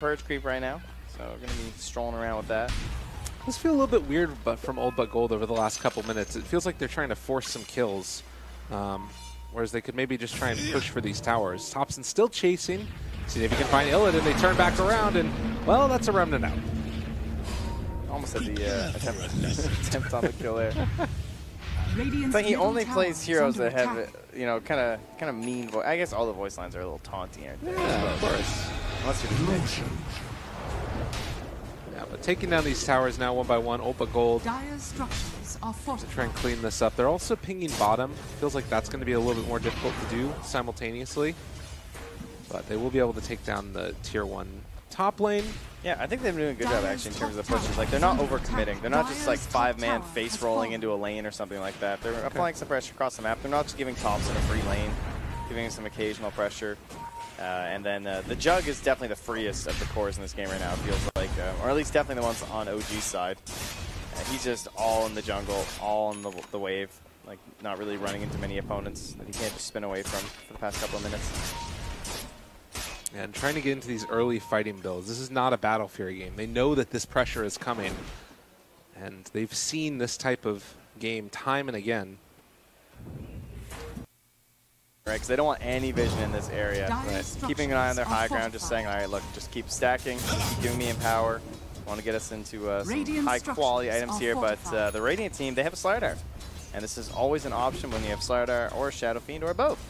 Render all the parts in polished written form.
Purge creep right now, so we're going to be strolling around with that. This feels a little bit weird but from Old But Gold over the last couple minutes. It feels like they're trying to force some kills, whereas they could maybe just try and push for these towers. Thompson still chasing. See if he can find Illid, and they turn back around, and, well, that's a remnant out. Almost had the attempt on the kill there. It's like he only plays heroes that have, you know, kind of mean voice. I guess all the voice lines are a little taunty, aren't they? Yeah, of course. Unless you're the bitch. Yeah, but taking down these towers now one by one. Old But Gold Dire's structures are to try and clean this up. They're also pinging bottom. Feels like that's going to be a little bit more difficult to do simultaneously. But they will be able to take down the tier 1 top lane. Yeah, I think they've been doing a good job actually in terms of the pushes. Like, they're not overcommitting. They're not just like 5-man face rolling into a lane or something like that. They're applying some pressure across the map. They're not just giving Thompson a free lane, giving him some occasional pressure. And then the Jug is definitely the freest of the cores in this game right now, it feels like. Or at least definitely the ones on OG's side. He's just all in the jungle, all in the wave. Like, not really running into many opponents that he can't just spin away from for the past couple of minutes. And trying to get into these early fighting builds. This is not a Battle Fury game. They know that this pressure is coming. And they've seen this type of game time and again. Right, because they don't want any vision in this area. Right. Keeping an eye on their high ground, just saying, all right, look, just keep stacking, keep giving me Empower. Want to get us into some high-quality items here, but the Radiant team, they have a Slardar. And this is always an option when you have Slardar or Shadow Fiend or both.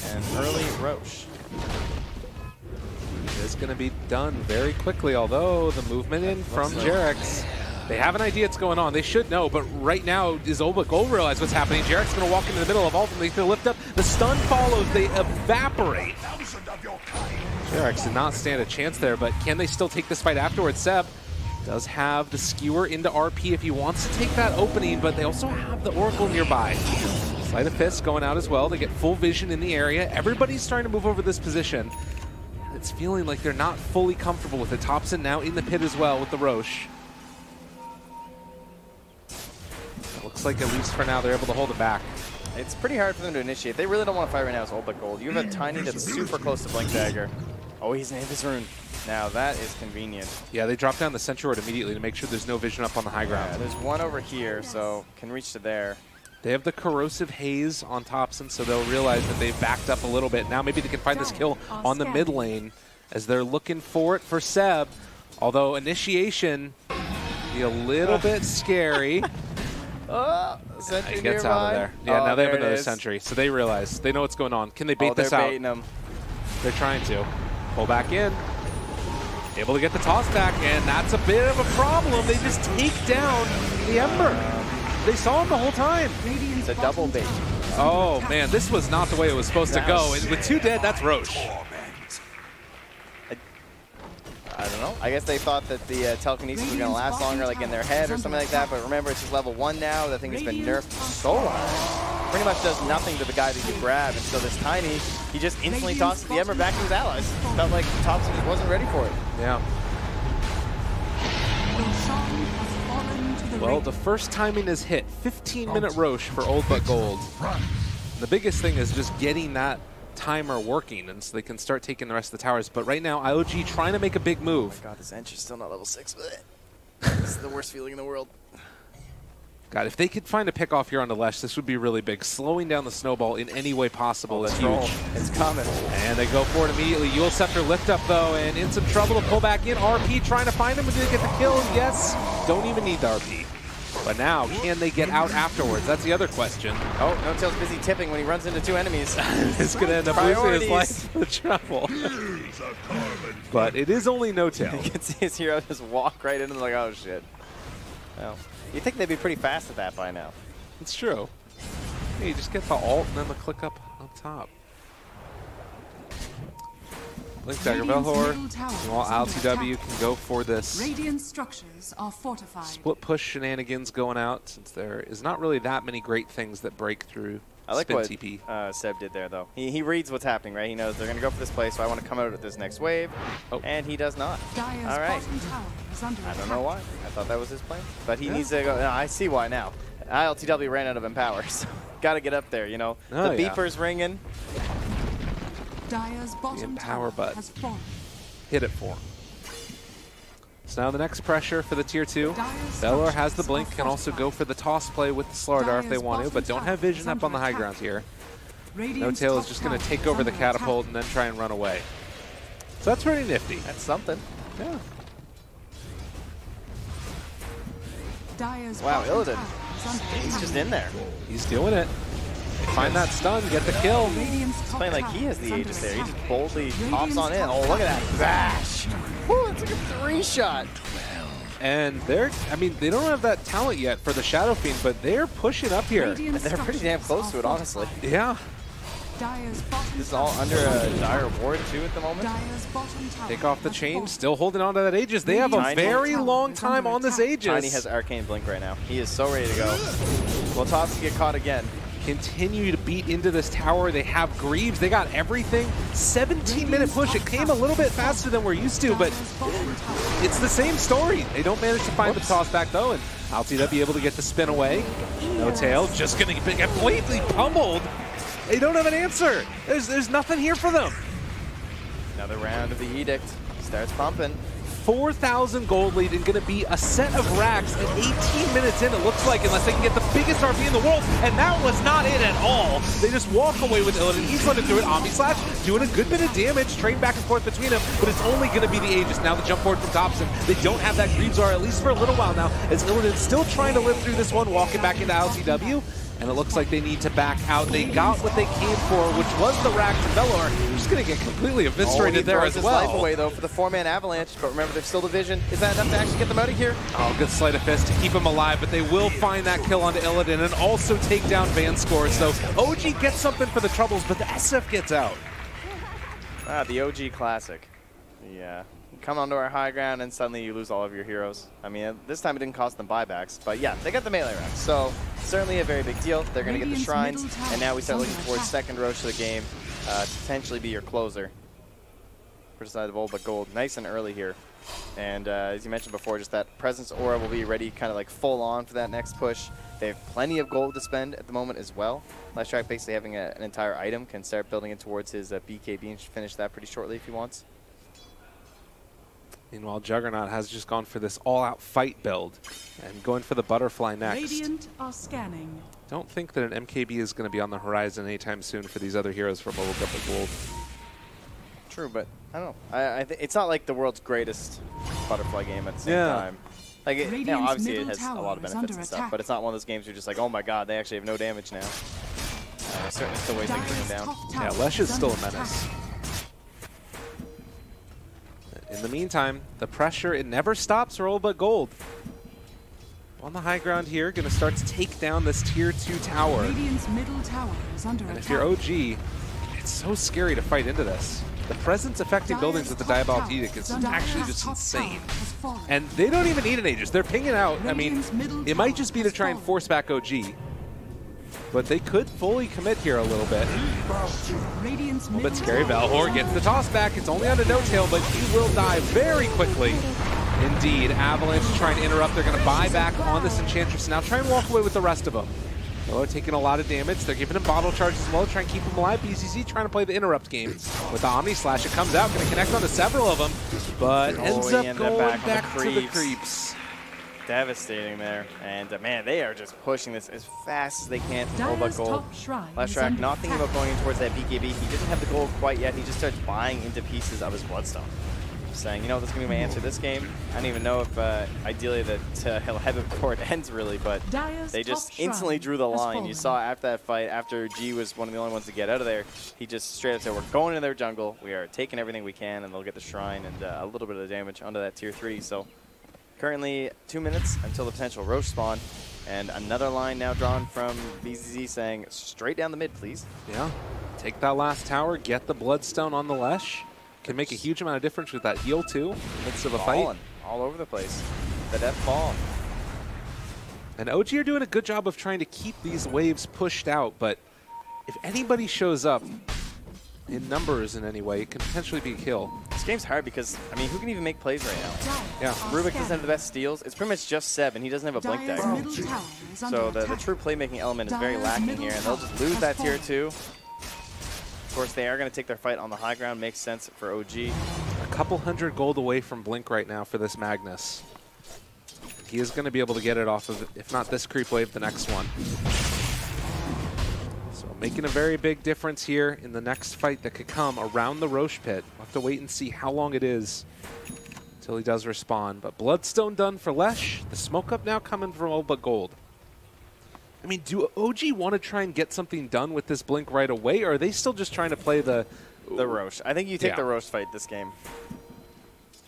And early Roche. It's going to be done very quickly, although the movement in from Jarex. They have an idea what's going on. They should know, but right now, is Old But Gold realize what's happening? Jarek's going to walk into the middle of all of them. He's going to lift up. The stun follows. They evaporate. Jarex did not stand a chance there, but can they still take this fight afterwards? Seb does have the skewer into RP if he wants to take that opening, but they also have the Oracle nearby. Sleight of Fist going out as well. They get full vision in the area. Everybody's starting to move over this position. It's feeling like they're not fully comfortable with it. Thompson now in the pit as well with the Roche. It looks like at least for now they're able to hold it back. It's pretty hard for them to initiate. They really don't want to fight right now as Old But Gold. You have a Tiny that's super close to Blink Dagger. Oh, he's in his rune. Now that is convenient. Yeah, they drop down the Sentry Ward immediately to make sure there's no vision up on the high ground. Yeah, there's one over here, so can reach to there. They have the Corrosive Haze on Thompson, so they'll realize that they've backed up a little bit. Now maybe they can find this kill on the mid lane as they're looking for it for Seb. Although initiation be a little bit scary. Sentry He gets nearby. out of there. Yeah, now they have another is. Sentry, so they realize. They know what's going on. Can they bait this they're out? baiting him. They're trying to. Pull back in. Able to get the toss back, and that's a bit of a problem. They just take down the Ember. They saw him the whole time. It's a double bait. Oh, man, this was not the way it was supposed to go. And with 2 dead, that's Roche. I don't know. I guess they thought that the telekinesis was going to last longer, like in their head or something like that. But remember, it's just level 1 now. That thing has been nerfed so long. Pretty much does nothing to the guy that you grab. And so this Tiny, he just instantly tosses the Ember back to his allies. Felt like Thompson just wasn't ready for it. Yeah. Well, the first timing is hit. 15-minute Roche for Old But Gold. And the biggest thing is just getting that timer working, and so they can start taking the rest of the towers. But right now, IOG trying to make a big move. Oh my God, this Entry's still not level 6. This is the worst feeling in the world. God, if they could find a pick off here on the Lesh, this would be really big. Slowing down the snowball in any way possible is huge. It's coming. And they go for it immediately. Eul Scepter lift up, though, and in some trouble to pull back in. RP trying to find him. Did they get the kill? Yes. Don't even need the RP. But now, can they get out afterwards? That's the other question. Oh, No-Tail's busy tipping when he runs into 2 enemies. It's going to end up losing his life to the trouble. But it is only No-Tail. You can see his hero just walk right into like, oh shit. Well, you'd think they'd be pretty fast at that by now. It's true. Yeah, you just get the ult and then the click up on top. Blink Dagger Velhor, while LTW can go for this Radiant structures are fortified. split push shenanigans going out, since there is not really that many great things that break through I like spin what TP. Seb did there, though. He reads what's happening, right? He knows they're going to go for this play, so I want to come out at this next wave, and he does not. Dire's All right. bottom tower is under I don't know why. I thought that was his plan. But he needs to go. No, I see why now. ILTW ran out of Empower, so got to get up there, you know. Oh, the yeah. beeper's ringing. Dire's bottom Empower tower butt. has fallen. Hit it for him. So now the next pressure for the tier 2. Belor has the blink, can also go for the toss play with the Slardar if they want to, but don't have vision up on the high ground here. No Tail is just going to take over the catapult and then try and run away. So that's pretty nifty. That's something. Yeah. Wow, Illidan. He's just in there. He's doing it. Find that stun, get the kill. He's playing like he has the Aegis there. He just boldly hops on in. Oh, look at that bash. Woo, it's like a 3-shot. And they're, I mean, they don't have that talent yet for the Shadow Fiend, but they're pushing up here. And they're pretty damn close to it, honestly. Yeah. This is all under a dire ward, too, at the moment. Take off the chain, still holding on to that Aegis. They have a very long time on this Aegis. Tiny has Arcane Blink right now. He is so ready to go. Will Topsy get caught again? Continue to beat into this tower. They have Greaves. They got everything. 17-minute push. It came a little bit faster than we're used to, but it's the same story. They don't manage to find the toss back, though, and Altida be able to get the spin away. No Tail. Just going to get completely pummeled. They don't have an answer. There's nothing here for them. Another round of the Edict. Starts pumping. 4,000 gold lead and going to be a set of racks at 18 minutes in, it looks like, unless they can get the biggest RP in the world, and that was not it at all. They just walk away with Illidan. He's running through it. Omni Slash doing a good bit of damage, trading back and forth between them, but it's only going to be the Aegis. Now the jump forward from Thompson. They don't have that Greaves R, at least for a little while now, as Illidan's still trying to live through this one, walking back into LCW. And it looks like they need to back out. They got what they came for, which was the rack to Belor. Just going to get completely eviscerated there as well. Life away, though, for the 4-man Avalanche. But remember, there's still division. Is that enough to actually get them out of here? Oh, good sleight of fist to keep him alive, but they will find that kill onto Illidan and also take down Vanscore. So OG gets something for the troubles, but the SF gets out. Ah, the OG classic. Yeah. Come onto our high ground and suddenly you lose all of your heroes. I mean, this time it didn't cost them buybacks, but yeah, they got the melee racks. So certainly a very big deal. They're going to get the shrines, and now we start looking towards second Roche of the game to potentially be your closer. First side of Old but Gold, nice and early here. And as you mentioned before, just that Presence Aura will be ready kind of like full on for that next push. They have plenty of gold to spend at the moment as well. Last Track basically having an entire item, can start building it towards his BKB and should finish that pretty shortly if he wants. Meanwhile, Juggernaut has just gone for this all-out fight build and going for the butterfly next. Radiant are scanning. Don't think that an MKB is going to be on the horizon anytime soon for these other heroes from World Cup of Gold. True, but I don't know. It's not like the world's greatest butterfly game at the same time. Like, you know, obviously it has a lot of benefits and stuff, but it's not one of those games where you're just like, oh my god, they actually have no damage now. Certainly still ways to bring them down. Yeah, Lesh is still a menace. In the meantime, the pressure, it never stops for All But Gold. On the high ground here, going to start to take down this tier 2 tower. Radiant's middle tower is under attack. And if you're OG, it's so scary to fight into this. The presence affecting buildings with the Diabolic Edict is actually just insane. And they don't even need an Aegis. They're pinging out. I mean, it might just be to try and force back OG. But they could fully commit here a little bit. A little bit scary. Valhor gets the toss back. It's only on a no-tail, but he will die very quickly. Indeed, Avalanche trying to interrupt. They're going to buy back on this Enchantress. Now try and walk away with the rest of them. They're taking a lot of damage. They're giving him bottle charge as well to try and keep him alive. BCC trying to play the interrupt game with the Omni Slash. It comes out, going to connect onto several of them, but ends up going back to the creeps. Devastating there, and man, they are just pushing this as fast as they can from All But Gold. Last Track not thinking about going towards that BKB. He doesn't have the gold quite yet. He just starts buying into pieces of his Bloodstone. Saying, you know, this is going to be my answer this game. I don't even know if ideally that he'll have it before it ends, really, but they just instantly drew the line. You saw after that fight, after G was one of the only ones to get out of there, he just straight up said, we're going into their jungle. We are taking everything we can, and they'll get the shrine and a little bit of damage onto that tier 3. So currently 2 minutes until the potential Roche spawn, and another line now drawn from BZZ saying, straight down the mid, please. Yeah, take that last tower, get the Bloodstone on the Lesh. Can make a huge amount of difference with that heal too, in the midst of a fight. All over the place. The death ball. And OG are doing a good job of trying to keep these waves pushed out, but if anybody shows up in numbers in any way, it can potentially be a kill. This game's hard because, I mean, who can even make plays right now? Yeah. Rubik doesn't have the best steals. It's pretty much just Seb, and he doesn't have a blink deck. So the true playmaking element is very lacking here, and they'll just lose that tier 2. Of course, they are going to take their fight on the high ground. Makes sense for OG. A couple hundred gold away from Blink right now for this Magnus. He is going to be able to get it off of, if not this creep wave, the next one. So making a very big difference here in the next fight that could come around the Roche pit. We'll have to wait and see how long it is until he does respond. But Bloodstone done for Lesh. The smoke up now coming from all but gold. I mean, do OG want to try and get something done with this Blink right away, or are they still just trying to play the Roche? I think you take the Roche fight this game.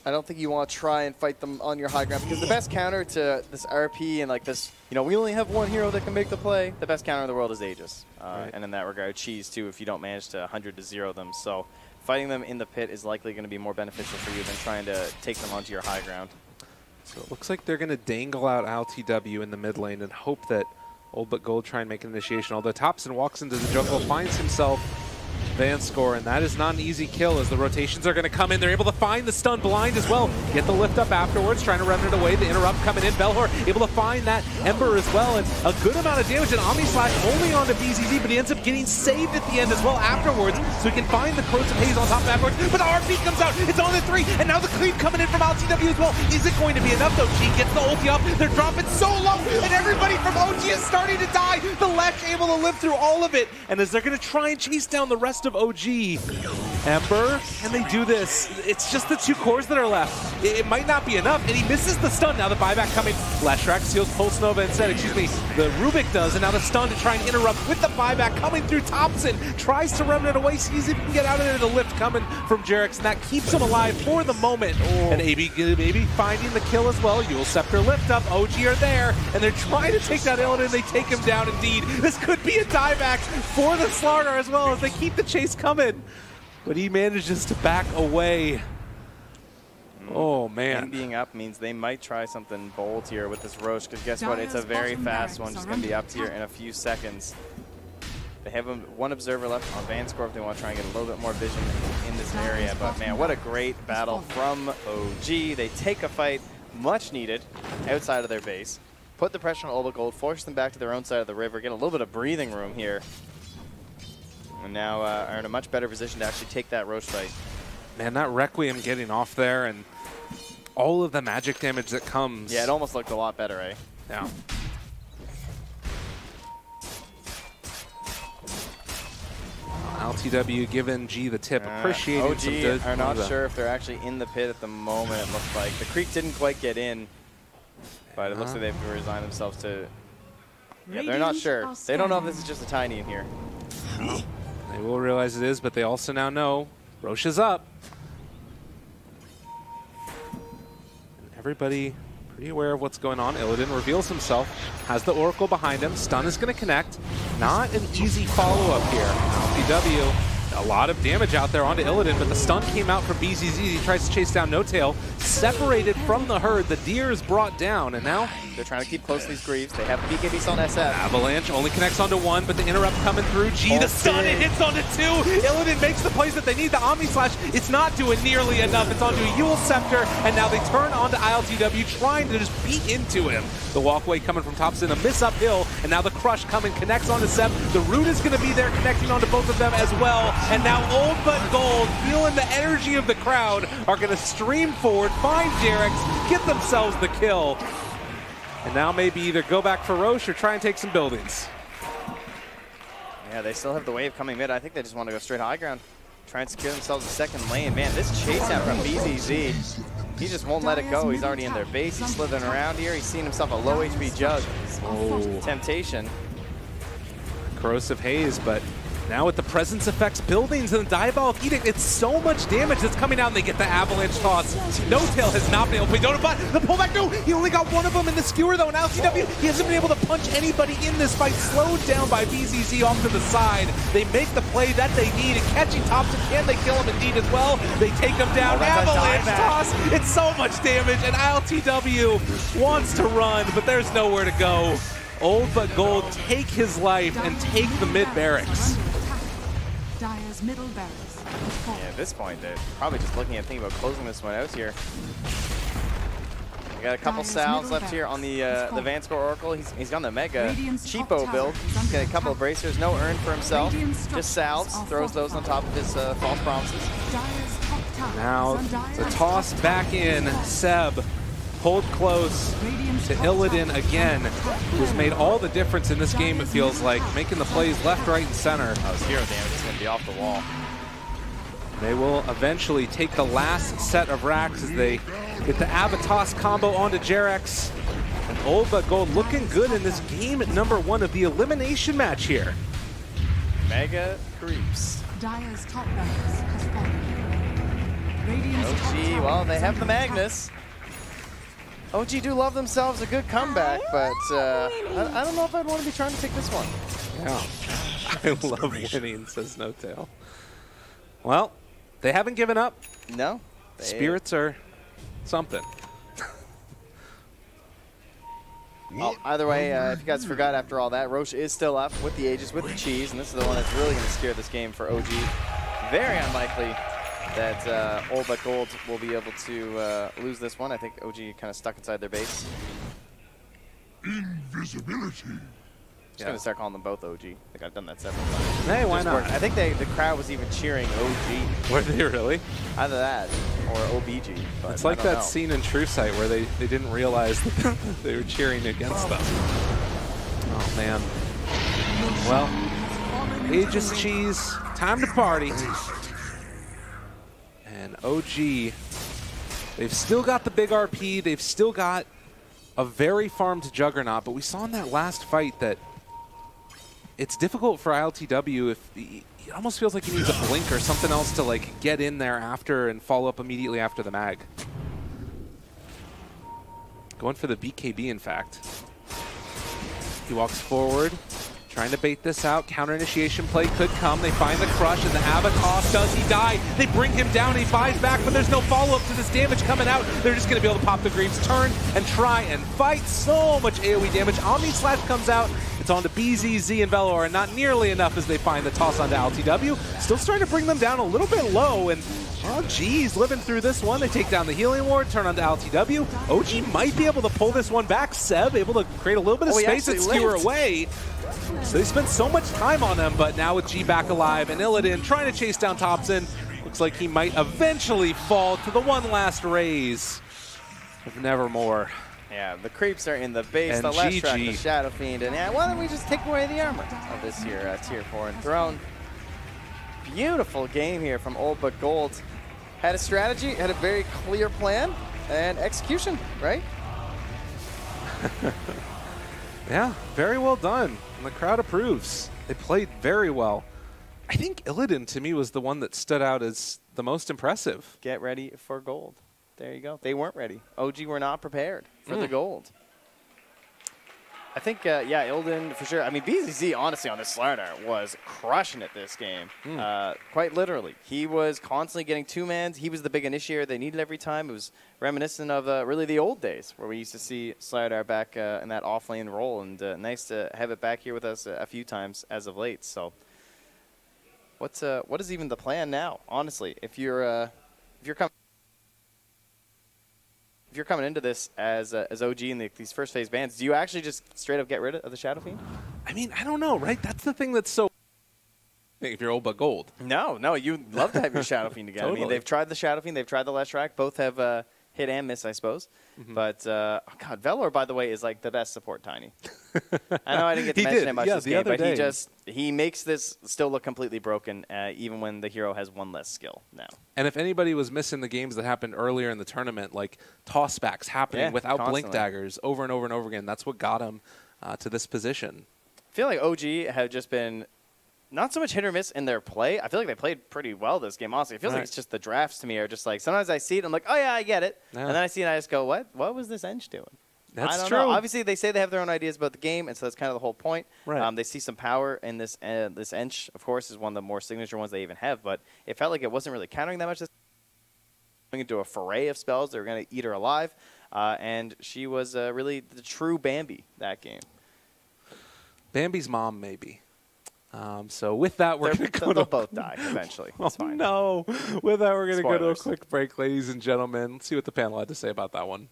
I don't think you want to try and fight them on your high ground, because the best counter to this RP and like this, you know, we only have one hero that can make the play. The best counter in the world is Aegis. Right. And in that regard, Cheese too, if you don't manage to 100-0 them. So fighting them in the pit is likely going to be more beneficial for you than trying to take them onto your high ground. So it looks like they're going to dangle out LTW in the mid lane and hope that Old But Gold try and make an initiation. Although Thompson walks into the jungle, finds himself Van score, and that is not an easy kill as the rotations are going to come in. They're able to find the stun blind as well. Get the lift up afterwards, trying to run it away. The interrupt coming in. Belhor able to find that Ember as well, and a good amount of damage. And Omni Slash only onto BZZ, but he ends up getting saved at the end as well afterwards, so he can find the Corrosive Haze on top of afterwards. But the RP comes out. It's on the 3, and now the creep coming in from LTW as well. Is it going to be enough though? She gets the ulti up. They're dropping so low, and everybody from OG is starting to die. The Lesh able to live through all of it, and as they're going to try and chase down the rest of OG, Ember, can they do this? It's just the 2 cores that are left. It might not be enough, and he misses the stun. Now the buyback coming. Leshrac steals Pulse Nova instead, excuse me. The Rubik does, and now the stun to try and interrupt with the buyback coming through. Thompson tries to run it away, sees if he can get out of there. The lift coming from Jerax, and that keeps him alive for the moment. And AB finding the kill as well. Yule Scepter lift up. OG are there, and they're trying to take that Illidan. They take him down indeed. This could be a dieback for the Slaughter as well as they keep the chase coming. But he manages to back away. Oh, man. And being up means they might try something bold here with this Roche, because guess what? It's a very fast one. Just going to be up here in a few seconds. They have one observer left on Van Score if they want to try and get a little bit more vision in this area. But, man, what a great battle from OG. They take a fight, much needed, outside of their base. Put the pressure on Old Gold, force them back to their own side of the river, get a little bit of breathing room here. And now are in a much better position to actually take that Roche fight. Man, that Requiem getting off there and all of the magic damage that comes. Yeah, it almost looked a lot better, eh? Yeah. LTW giving G the tip, appreciating some good. OG are not sure if they're actually in the pit at the moment, it looks like. The creep didn't quite get in, but it looks like they've resigned themselves to... Yeah, they're not sure. They don't know if this is just a tiny in here. They will realize it is, but they also now know Roche is up. And everybody pretty aware of what's going on. Illidan reveals himself, has the Oracle behind him. Stun is going to connect. Not an easy follow-up here. LPW, a lot of damage out there onto Illidan, but the stun came out from BZZ. He tries to chase down No Tail. Separated from the herd, the deer is brought down, and now they're trying to keep close to these Greaves. They have BKBs on SF. Avalanche only connects onto 1, but the interrupt coming through. G, the stun, it hits onto 2. Illidan makes the plays that they need. The Omni Slash, it's not doing nearly enough. It's onto a Yule Scepter, and now they turn onto ILTW, trying to just beat into him. The walkway coming from Thompson, a miss uphill, and now the crush coming, connects onto Seb. The root is going to be there, connecting onto both of them as well. And now Old But Gold, feeling the energy of the crowd, are going to stream forward, find Jerax, get themselves the kill. And now maybe either go back for Roche or try and take some buildings. Yeah, they still have the wave coming mid. I think they just want to go straight high ground. Try and secure themselves a second lane. Man, this chase out from BZZ, he just won't let it go. He's already in their base. He's slithering around here. He's seen himself a low HP jug. Temptation. Corrosive Haze, but now with the presence effects buildings and the Diabolic Edict, it's so much damage that's coming out, and they get the Avalanche toss. No Tail has not been able to play Donut, but the pullback, no! He only got one of them in the skewer, though, and LCW, he hasn't been able to punch anybody in this fight, slowed down by BZZ off to the side. They make the play that they need, and catching Thompson, can they kill him indeed as well? They take him down, Avalanche toss, it's so much damage, and ILTW wants to run, but there's nowhere to go. Old But Gold take his life and take the mid barracks. Dire's middle barracks. Yeah, at this point, they're probably just looking at thinking about closing this one out here. We got a couple salves left here on the Van Score Oracle. He's got the Mega cheapo build. He's got a couple of bracers, no urn for himself. Just salves, throws those on top of his false promises. Dire's top Now the toss back in. Seb pulled close to Illidan again, who's made all the difference in this game, it feels like, making the plays left, right, and center. Oh, his hero damage is going to be off the wall. They will eventually take the last set of racks as they get the Abatos combo onto Jerex. And Old But Gold looking good in this game at #1 of the elimination match here. Mega creeps. Dire's top barracks has fallen. Radiant's top OG, tower well, they is have the under attack. Magnus. OG do love themselves a good comeback, but I don't know if I'd want to be trying to take this one. Yeah, I love winning, says No Tail. Well, they haven't given up. No. Spirits are something. Well, either way, if you guys forgot after all that, Roche is still up with the Aegis, with the Cheese, and this is the one that's really going to steer this game for OG. Very unlikely that Old But Gold will be able to lose this one. I think OG kind of stuck inside their base. Invisibility. Just going to start calling them both OG. I think I've done that several times. Hey, why not? I think the crowd was even cheering OG. Were they really? Either that or OBG. But It's like I don't that know. scene in True Sight where they didn't realize that they were cheering against them. Oh, man. Well, Aegis Cheese, time to party. And OG, they've still got the big RP. They've still got a very farmed Juggernaut. But we saw in that last fight that it's difficult for ILTW if it almost feels like he needs a blink or something else to like get in there after and follow up immediately after the mag. Going for the BKB, in fact. He walks forward, trying to bait this out. Counter initiation play could come. They find the crush, and the Abatos, does he die? They bring him down, he buys back, but there's no follow-up to this damage coming out. They're just going to be able to pop the Greaves, turn and try and fight. So much AoE damage. Omni Slash comes out. It's on to BZZ and Velour, and not nearly enough as they find the toss onto LTW. Still starting to bring them down a little bit low, and oh, geez, living through this one. They take down the healing ward, turn onto LTW. OG might be able to pull this one back. Seb able to create a little bit of space and skewer away. So they spent so much time on him, but now with G back alive and Illidan trying to chase down Thompson, looks like he might eventually fall to the one last raise of Nevermore. Yeah, the creeps are in the base, And the last track, GG. the Shadow Fiend, and yeah, why don't we just take away the armor of this here Tier 4 Enthroned. Beautiful game here from Old But Gold. Had a strategy, had a very clear plan, and execution, right? Yeah, very well done. And the crowd approves. They played very well. I think Illidan, to me, was the one that stood out as the most impressive. Get ready for gold. There you go. They weren't ready. OG were not prepared for the gold. I think, yeah, Illidan for sure. I mean, BZZ, honestly, on this Slardar was crushing it this game. Quite literally. He was constantly getting two-mans. He was the big initiator they needed every time. It was reminiscent of really the old days where we used to see Slardar back in that off-lane role. And nice to have it back here with us a few times as of late. So what is even the plan now, honestly? If you're coming into this as OG in these first phase bans, do you actually just straight up get rid of the Shadow Fiend? I mean, I don't know, right? That's the thing that's so... if you're Old But Gold. No, you'd love to have your Shadow Fiend again. Totally. I mean, they've tried the Shadow Fiend, they've tried the last track. Both have hit and miss, I suppose. But, oh God, Velour, by the way, is like the best support Tiny. I know I didn't get to mention it much this game, but he makes this still look completely broken, even when the hero has one less skill now. And if anybody was missing the games that happened earlier in the tournament, like tossbacks happening without constantly. blink daggers over and over and over again, that's what got him to this position. I feel like OG have just been not so much hit or miss in their play. I feel like they played pretty well this game, honestly. It feels like it's just the drafts to me are just like, sometimes I see it, I'm like, oh yeah, I get it. Yeah. And then I see it and I just go, what was this Ench doing? That's I don't true. know. Obviously, they say they have their own ideas about the game, and so that's kind of the whole point. Right. They see some power in this. This Ench, of course, is one of the more signature ones they even have, but it felt like it wasn't really countering that much. Going into a foray of spells, they were going to eat her alive, and she was really the true Bambi that game. Bambi's mom, maybe. So with that, we're going to go They'll both die eventually. It's fine. No. With that, we're going to go to a Spoilers. quick break, ladies and gentlemen. Let's see what the panel had to say about that one.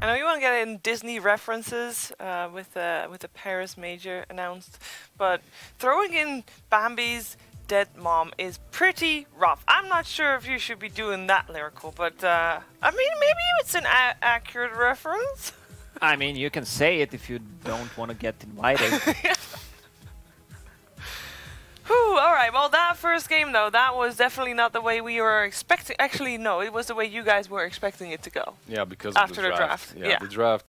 I know you want to get in Disney references with the Paris Major announced, but throwing in Bambi's dead mom is pretty rough. I'm not sure if you should be doing that lyrical, but I mean, maybe it's an accurate reference. I mean, you can say it if you don't want to get invited. Whew, all right, well, that first game, though, that was definitely not the way we were expecting. Actually, no, it was the way you guys were expecting it to go. Yeah, because After of the draft. Yeah, the draft